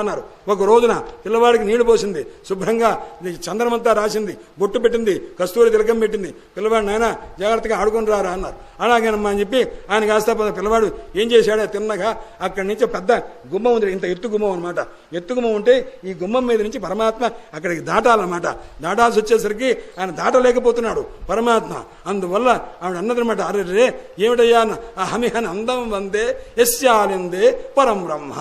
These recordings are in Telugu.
అన్నారు. ఒక రోజున పిల్లవాడికి నీళ్లు పోసింది, శుభ్రంగా చంద్రమంతా రాసింది, బొట్టు పెట్టింది, కస్తూరి తిలకం పెట్టింది. పిల్లవాడు నాయన జాగ్రత్తగా ఆడుకొని రారా అన్నారు. అలాగేనమ్మా అని చెప్పి ఆయన కాస్త పిల్లవాడు ఏం చేశాడో తిన్నగా అక్కడి నుంచి పెద్ద గుమ్మం ఉంది, ఇంత ఎత్తు గుమ్మం అనమాట. ఎత్తు గుమ్మం ఉంటే ఈ గుమ్మం మీద నుంచి పరమాత్మ అక్కడికి దాటాలన్నమాట. దాటాల్సి వచ్చేసరికి ఆయన దాటలేకపోతున్నాడు పరమాత్మ. అందువల్ల ఆవిడ అన్నదనమాట, అరే ఏమిటయ్యా అహమిహన్ అందం వందే యస్యాలిందే పరం బ్రహ్మ.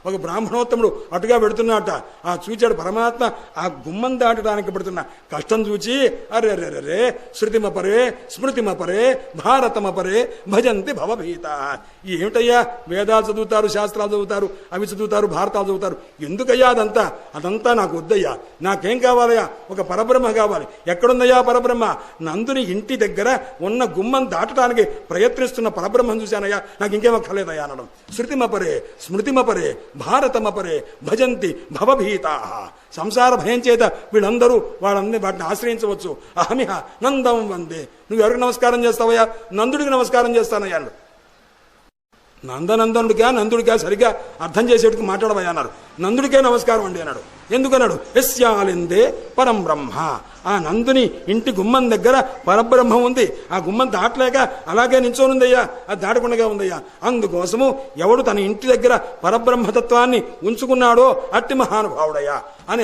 ఒక బ్రాహ్మణోత్తముడు అటుగా పెడుతున్నట్ట. ఆ చూచాడు పరమాత్మ ఆ గుమ్మం దాటడానికి పడుతున్న కష్టం చూచి అరే రే రే శృతిమపరే స్మృతిమపరే భారతమపరే భజంతి భవభీత. ఏమిటయ్యా వేదాలు చదువుతారు, శాస్త్రాలు చదువుతారు, అవి చదువుతారు, భారతాలు చదువుతారు, ఎందుకయ్యా అదంతా నాకు వద్దయ్యా. నాకేం కావాలయ్యా? ఒక పరబ్రహ్మ కావాలి. ఎక్కడుందయ్యా పరబ్రహ్మ? నందుని ఇంటి దగ్గర ఉన్న గుమ్మం దాటడానికి ప్రయత్నిస్తున్న పరబ్రహ్మం చూశానయ్యా, నాకు ఇంకేం అక్కర్లేదయ్యా అనడం. శృతిమపరే స్మృతిమపరే భారతమపరే భజంతి భవభీతా. సంసార భయం చేత వీళ్ళందరూ వాటిని ఆశ్రయించవచ్చు. అహమిహ నందం వందే. నువ్వు ఎవరికి నమస్కారం చేస్తావయ్యా? నందుడికి నమస్కారం చేస్తానయ్యా. నందుడికా సరిగ్గా అర్థం చేసేటికి మాట్లాడవయ్యా అన్నారు. నందుడికే నమస్కారం అండి అన్నాడు. ఎందుకన్నాడు? యస్యాలిందే పరం బ్రహ్మ. ఆ నందుని ఇంటి గుమ్మం దగ్గర పరబ్రహ్మం ఉంది. ఆ గుమ్మం దాటలేక అలాగే నించోనుందయ్యా, అది దాటకుండా ఉందయ్యా. అందుకోసము ఎవడు తన ఇంటి దగ్గర పరబ్రహ్మతత్వాన్ని ఉంచుకున్నాడో అట్టి మహానుభావుడయ్యా అని